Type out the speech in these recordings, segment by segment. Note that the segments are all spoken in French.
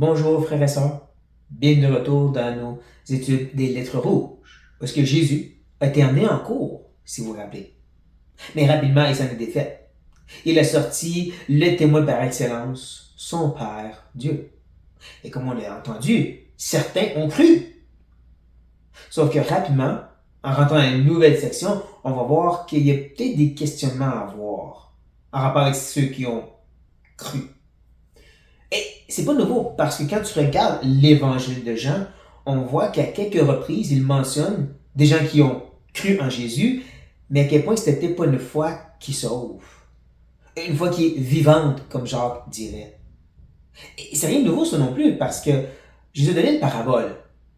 Bonjour frères et sœurs, bienvenue de retour dans nos études des lettres rouges, parce que Jésus a été emmené en cours, si vous vous rappelez. Mais rapidement, il s'en est défait. Il a sorti le témoin par excellence, son Père, Dieu. Et comme on l'a entendu, certains ont cru. Sauf que rapidement, en rentrant dans une nouvelle section, on va voir qu'il y a peut-être des questionnements à avoir en rapport avec ceux qui ont cru. Et c'est pas nouveau, parce que quand tu regardes l'évangile de Jean, on voit qu'à quelques reprises, il mentionne des gens qui ont cru en Jésus, mais à quel point c'était pas une foi qui sauve. Une foi qui est vivante, comme Jacques dirait. Et c'est rien de nouveau ça non plus, parce que Jésus a donné une parabole,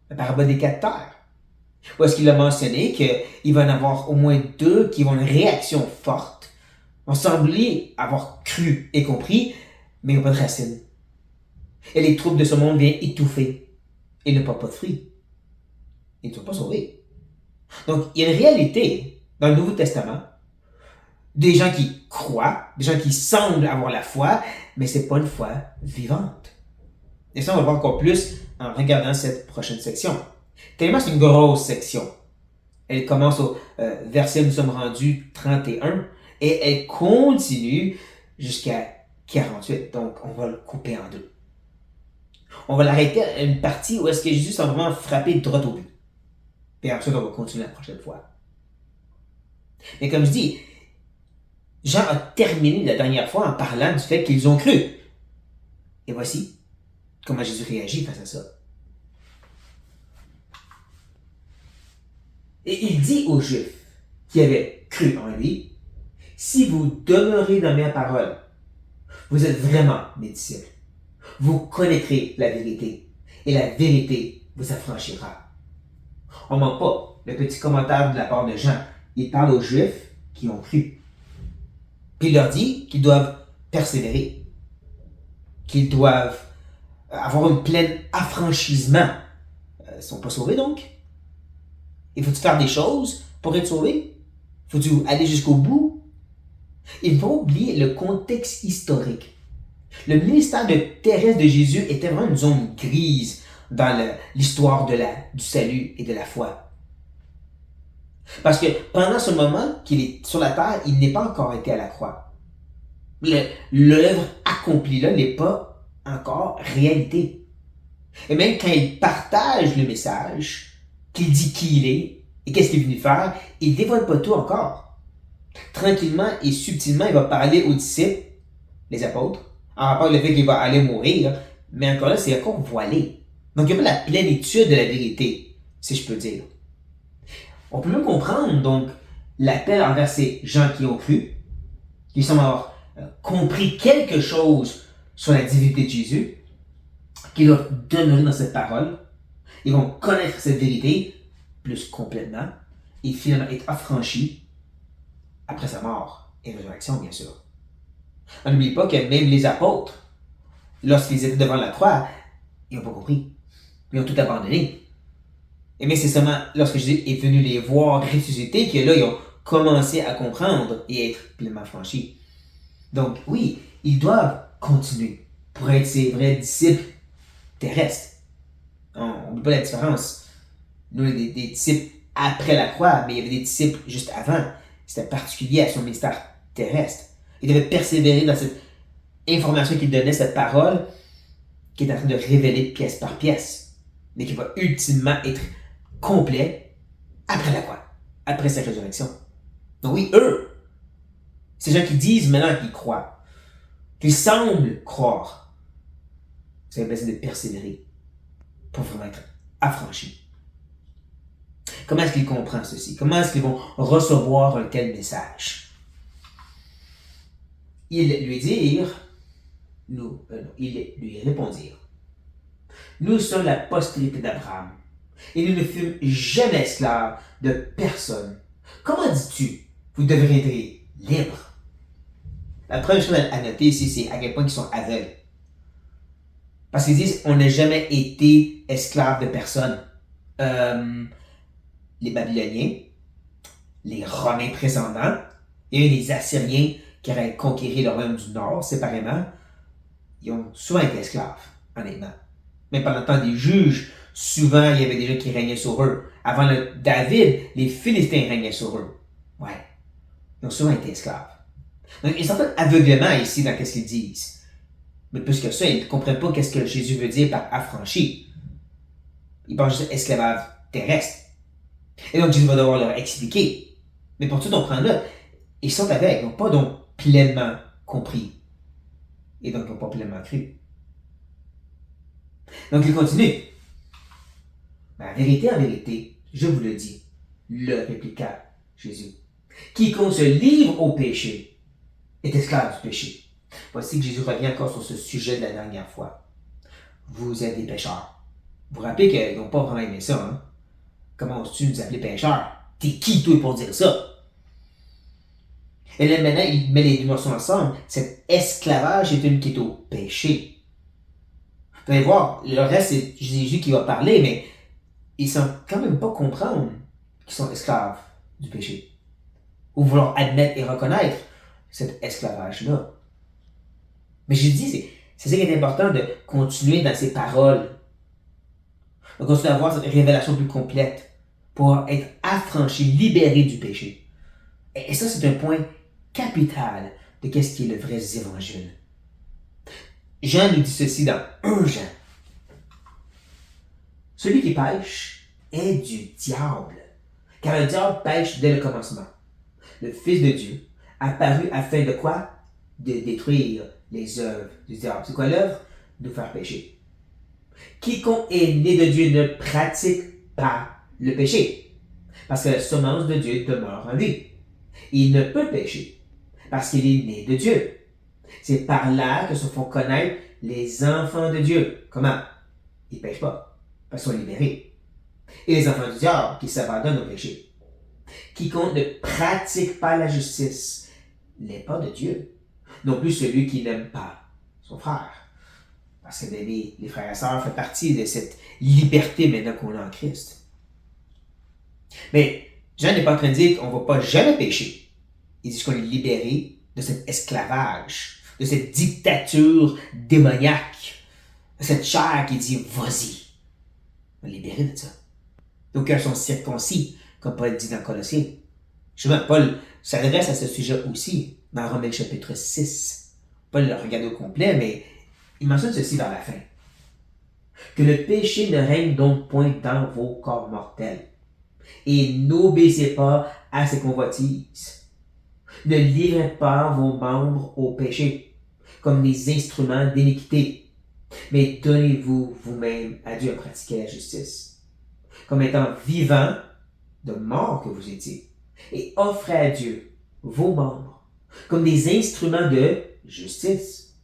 la parabole des 4 terres. Où est-ce qu'il a mentionné qu'il va y en avoir au moins 2 qui vont avoir une réaction forte, vont sembler avoir cru et compris, mais ils n'ont pas de racines. Et les troubles de ce monde viennent étouffer. Et ne portent pas de fruits. Ils ne sont pas sauvés. Donc, il y a une réalité dans le Nouveau Testament. Des gens qui croient, des gens qui semblent avoir la foi, mais c'est pas une foi vivante. Et ça, on va voir encore plus en regardant cette prochaine section. Tellement c'est une grosse section. Elle commence au verset où nous sommes rendus 31 et elle continue jusqu'à 48. Donc, on va le couper en 2. On va l'arrêter à une partie où est-ce que Jésus s'est vraiment frappé droit au but. Puis ensuite, on va continuer la prochaine fois. Mais comme je dis, Jean a terminé la dernière fois en parlant du fait qu'ils ont cru. Et voici comment Jésus réagit face à ça. Et il dit aux Juifs qui avaient cru en lui, « Si vous demeurez dans mes paroles, vous êtes vraiment mes disciples. Vous connaîtrez la vérité, et la vérité vous affranchira. » On ne manque pas le petit commentaire de la part de Jean. Il parle aux Juifs qui ont cru. Puis il leur dit qu'ils doivent persévérer, qu'ils doivent avoir un plein affranchissement. Ils ne sont pas sauvés donc. Il faut faire des choses pour être sauvé. Faut-tu aller jusqu'au bout? Il ne faut pas oublier le contexte historique. Le ministère terrestre de Jésus était vraiment une zone grise dans l'histoire du salut et de la foi. Parce que pendant ce moment qu'il est sur la terre, il n'est pas encore été à la croix. L'œuvre accomplie là n'est pas encore réalité. Et même quand il partage le message, qu'il dit qui il est et qu'est-ce qu'il est venu faire, il ne dévoile pas tout encore. Tranquillement et subtilement, il va parler aux disciples, les apôtres, en rapport avec le fait qu'il va aller mourir, mais encore là, c'est encore voilé. Donc, il n'y a pas la plénitude de la vérité, si je peux dire. On peut mieux comprendre, donc, l'appel envers ces gens qui ont cru, qui semblent avoir compris quelque chose sur la divinité de Jésus, qui doivent demeurer dans cette parole. Ils vont connaître cette vérité plus complètement et finalement être affranchis après sa mort et résurrection, bien sûr. On n'oublie pas que même les apôtres, lorsqu'ils étaient devant la croix, ils n'ont pas compris. Ils ont tout abandonné. Et bien c'est seulement lorsque Jésus est venu les voir ressusciter que là, ils ont commencé à comprendre et être pleinement franchis. Donc oui, ils doivent continuer pour être ces vrais disciples terrestres. On n'oublie pas la différence. Nous, on est des disciples après la croix, mais il y avait des disciples juste avant. C'était particulier à son ministère terrestre. Il devait persévérer dans cette information qu'il donnait, cette parole, qui est en train de révéler pièce par pièce, mais qui va ultimement être complet après la croix, après sa résurrection. Donc oui, eux, ces gens qui disent maintenant qu'ils croient, qu'ils semblent croire, c'est besoin de persévérer pour vraiment être affranchis. Comment est-ce qu'ils comprennent ceci? Comment est-ce qu'ils vont recevoir un tel message? Ils lui répondirent, « Nous sommes la postérité d'Abraham, et nous ne fûmes jamais esclaves de personne. Comment dis-tu, vous deviendrez libres? » La première chose à noter ici, c'est à quel point ils sont aveugles. Parce qu'ils disent, on n'a jamais été esclaves de personne. Les Babyloniens, les Romains précédents, et les Assyriens qui auraient conquéri le royaume du Nord séparément, ils ont souvent été esclaves, honnêtement. Mais pendant le temps des juges, souvent, il y avait des gens qui régnaient sur eux. Avant David, les Philistins régnaient sur eux. Ouais. Ils ont souvent été esclaves. Donc, il y a un certain aveuglement ici dans ce qu'ils disent. Mais plus que ça, ils ne comprennent pas qu'est-ce que Jésus veut dire par affranchi. Ils pensent juste esclavage terrestre. Et donc, Jésus va devoir leur expliquer. Mais pour tout comprendre-là, ils sont aveugles, ils n'ont pas donc pleinement compris. Et donc, ils n'ont pas pleinement cru. Donc, il continue. Mais en vérité, je vous le dis, le répliqua Jésus. Quiconque se livre au péché est esclave du péché. Voici que Jésus revient encore sur ce sujet de la dernière fois. Vous êtes des pécheurs. Vous vous rappelez qu'ils n'ont pas vraiment aimé ça, hein? Comment oses-tu nous appeler pécheurs? T'es qui, toi, pour dire ça? Et là, maintenant, il met les deux morceaux ensemble. Cet esclavage est une qui est au péché. Vous allez voir, le reste, c'est Jésus qui va parler, mais ils ne semblent quand même pas comprendre qu'ils sont esclaves du péché. Ou vouloir admettre et reconnaître cet esclavage-là. Mais je dis, c'est ça qui est important de continuer dans ces paroles. De continuer à avoir cette révélation plus complète pour être affranchi, libéré du péché. Et ça, c'est un point capital de qu'est-ce qui est le vrai évangile. Jean nous dit ceci dans 1 Jean. Celui qui pêche est du diable, car le diable pêche dès le commencement. Le Fils de Dieu apparu afin de quoi? De détruire les œuvres du diable. C'est quoi l'œuvre? De nous faire pécher. Quiconque est né de Dieu ne pratique pas le péché, parce que la semence de Dieu demeure en lui. Il ne peut pécher, parce qu'il est né de Dieu. C'est par là que se font connaître les enfants de Dieu. Comment? Ils ne pêchent pas, parce qu'ils sont libérés. Et les enfants du diable qui s'abandonnent au péché. Quiconque ne pratique pas la justice n'est pas de Dieu. Non plus celui qui n'aime pas son frère. Parce que d'aimer les frères et sœurs fait partie de cette liberté maintenant qu'on a en Christ. Mais Jean n'est pas en train de dire qu'on ne va pas jamais pécher. Il dit qu'on est libéré de cet esclavage, de cette dictature démoniaque, de cette chair qui dit « vas-y ». On est libéré de ça. Donc, cœurs sont circoncis, comme Paul dit dans Colossiens. Justement, Paul s'adresse à ce sujet aussi dans Romains chapitre 6. Paul le regarde au complet, mais il mentionne ceci vers la fin. Que le péché ne règne donc point dans vos corps mortels. Et n'obéissez pas à ses convoitises. Ne livrez pas vos membres au péché, comme des instruments d'iniquité. Mais donnez-vous vous-même à Dieu à pratiquer la justice. Comme étant vivant de mort que vous étiez. Et offrez à Dieu vos membres comme des instruments de justice.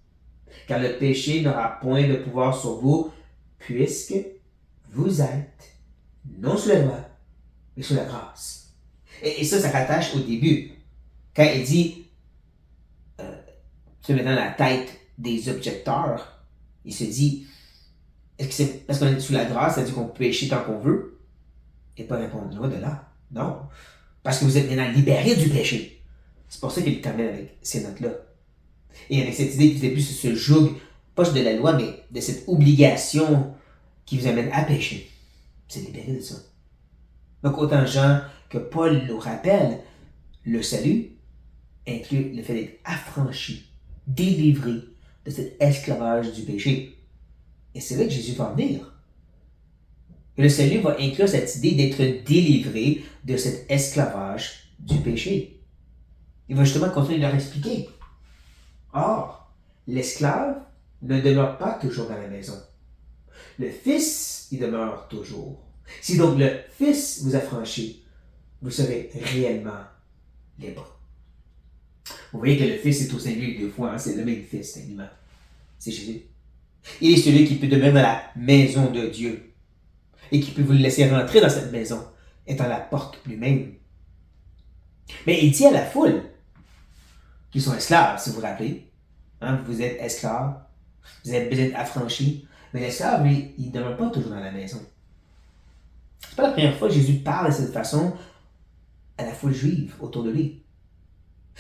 Car le péché n'aura point de pouvoir sur vous, puisque vous êtes non sous la loi, mais sous la grâce. Et ça rattache au début. Quand il dit, se mettant dans la tête des objecteurs, il se dit, est-ce que c'est parce qu'on est sous la grâce, ça dit qu'on peut pécher tant qu'on veut? Et pas répondre loin de là. Non. Parce que vous êtes maintenant libérés du péché. C'est pour ça qu'il termine avec ces notes-là. Et avec cette idée que vous n'êtes plus sur ce joug, pas de la loi, mais de cette obligation qui vous amène à pécher. Vous êtes libérés de ça. Donc autant Jean que Paul nous rappelle, le salut inclut le fait d'être affranchi, délivré de cet esclavage du péché. Et c'est là que Jésus va en venir. Et le salut va inclure cette idée d'être délivré de cet esclavage du péché. Il va justement continuer de leur expliquer. Or, l'esclave ne demeure pas toujours dans la maison. Le Fils y demeure toujours. Si donc le Fils vous affranchit, vous serez réellement libre. Vous voyez que le Fils est au singulier 2 fois, hein? C'est le même Fils, techniquement. C'est Jésus. Il est celui qui peut demeurer dans la maison de Dieu et qui peut vous laisser rentrer dans cette maison, étant la porte lui-même. Mais il dit à la foule qu'ils sont esclaves, si vous vous rappelez. Hein? Vous êtes esclaves, vous êtes affranchis, mais l'esclave, lui, il ne demeure pas toujours dans la maison. C'est pas la première fois que Jésus parle de cette façon à la foule juive autour de lui.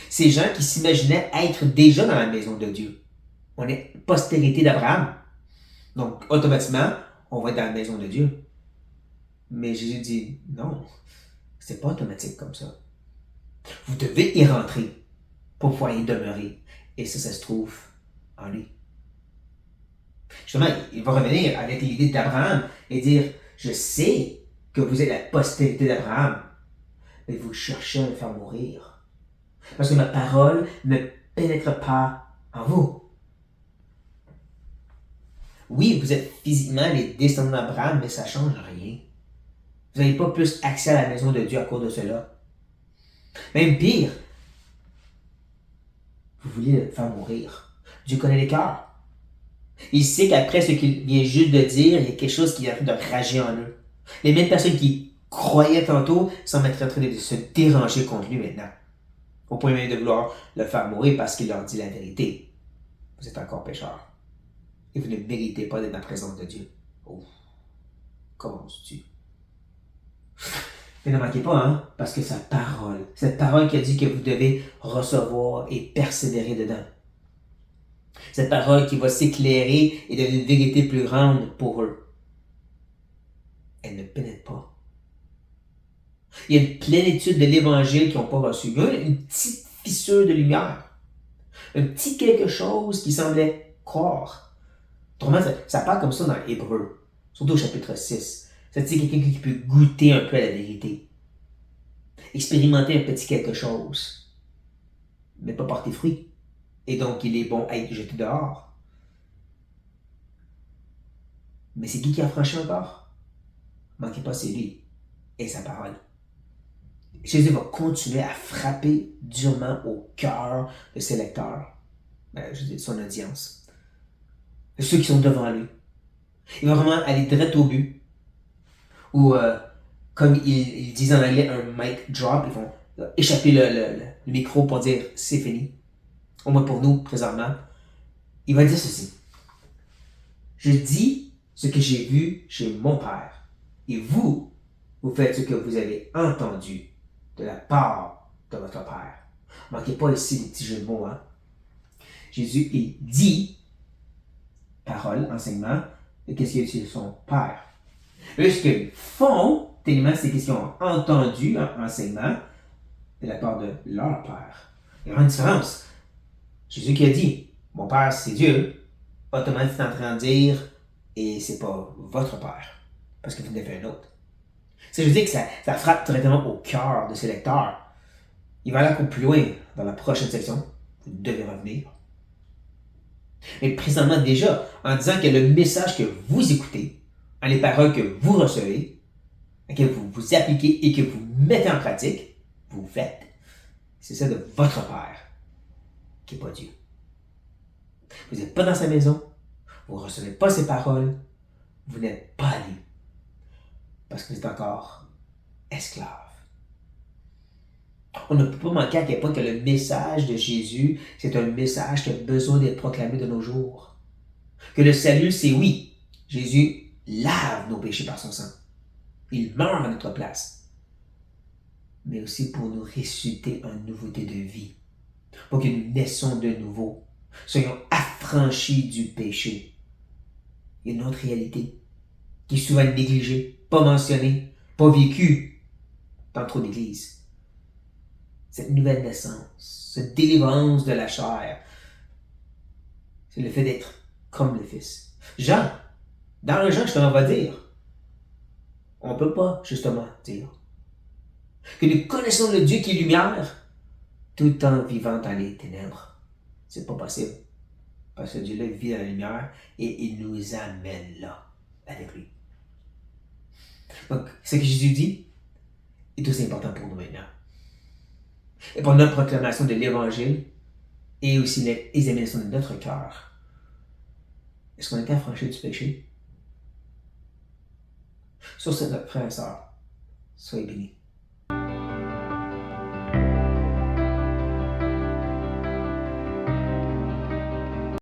Ces gens qui s'imaginaient être déjà dans la maison de Dieu. On est postérité d'Abraham. Donc, automatiquement, on va être dans la maison de Dieu. Mais Jésus dit, non, c'est pas automatique comme ça. Vous devez y rentrer pour pouvoir y demeurer. Et ça se trouve en lui. Justement, il va revenir avec l'idée d'Abraham et dire, je sais que vous êtes la postérité d'Abraham, mais vous cherchez à me faire mourir. Parce que ma parole ne pénètre pas en vous. Oui, vous êtes physiquement les descendants d'Abraham, mais ça ne change rien. Vous n'avez pas plus accès à la maison de Dieu à cause de cela. Même pire, vous voulez le faire mourir. Dieu connaît les cœurs. Il sait qu'après ce qu'il vient juste de dire, il y a quelque chose qui est en train de rager en eux. Les mêmes personnes qui croyaient tantôt semblent être en train de se déranger contre lui maintenant. Au point même de vouloir le faire mourir parce qu'il leur dit la vérité. Vous êtes encore pécheurs. Et vous ne méritez pas d'être dans la présence de Dieu. Oh, comment tu Mais ne manquez pas, hein, parce que cette parole qui a dit que vous devez recevoir et persévérer dedans. Cette parole qui va s'éclairer et devenir une vérité plus grande pour eux. Elle ne pénètre pas. Il y a une plénitude de l'évangile qu'ils n'ont pas reçu. Il y a une petite fissure de lumière. Un petit quelque chose qui semblait croire. Autrement, ça parle comme ça dans Hébreu, surtout au chapitre 6. Ça dit quelqu'un qui peut goûter un peu à la vérité. Expérimenter un petit quelque chose, mais pas porter fruit. Et donc, il est bon à être jeté dehors. Mais c'est qui a franchi encore? Manquez pas, c'est lui et sa parole. Jésus va continuer à frapper durement au cœur de ses lecteurs, je dis de son audience, de ceux qui sont devant lui. Il va vraiment aller direct au but, ou comme ils disent en anglais, un mic drop, ils vont échapper le micro pour dire c'est fini. Au moins pour nous, présentement. Il va dire ceci. Je dis ce que j'ai vu chez mon Père, et vous, vous faites ce que vous avez entendu de la part de votre Père. Manquez pas ici les petits jeux de mots, hein. Jésus, il dit, parole, enseignement, et qu'est-ce qu'il y a chez son Père. Eux, ce qu'ils font, tellement, c'est qu'ils ont entendu enseignement de la part de leur Père. Il y a une différence. Jésus qui a dit, mon Père, c'est Dieu, automatiquement en train de dire, et c'est pas votre Père, parce que vous en avez un autre. Ça, je veux dire que ça frappe directement au cœur de ses lecteurs. Il va aller encore plus loin dans la prochaine section. Vous devez revenir. Mais présentement déjà, en disant que le message que vous écoutez, les paroles que vous recevez, que vous appliquez et que vous mettez en pratique, vous faites. C'est ça de votre Père, qui n'est pas Dieu. Vous n'êtes pas dans sa maison, vous ne recevez pas ses paroles, vous n'êtes pas à lui, parce que vous êtes encore esclave. On ne peut pas manquer à quel point que le message de Jésus, c'est un message qui a besoin d'être proclamé de nos jours. Que le salut, c'est oui, Jésus lave nos péchés par son sang. Il meurt à notre place. Mais aussi pour nous ressusciter en nouveauté de vie. Pour que nous naissons de nouveau. Soyons affranchis du péché. Il y a une autre réalité qui est souvent négligée, pas mentionnée, pas vécue dans trop d'églises. Cette nouvelle naissance, cette délivrance de la chair, c'est le fait d'être comme le Fils. Jean, dans Jean, justement, va dire, on ne peut pas, justement, dire que nous connaissons le Dieu qui est lumière, tout en vivant dans les ténèbres. C'est pas possible. Parce que Dieu-là vit dans la lumière et il nous amène là, avec lui. Donc, ce que Jésus dit est aussi important pour nous maintenant. Et pour notre proclamation de l'Évangile et aussi l'examination de notre cœur. Est-ce qu'on a été affranchis du péché? Sur ce, notre frère et sœur, soyez bénis.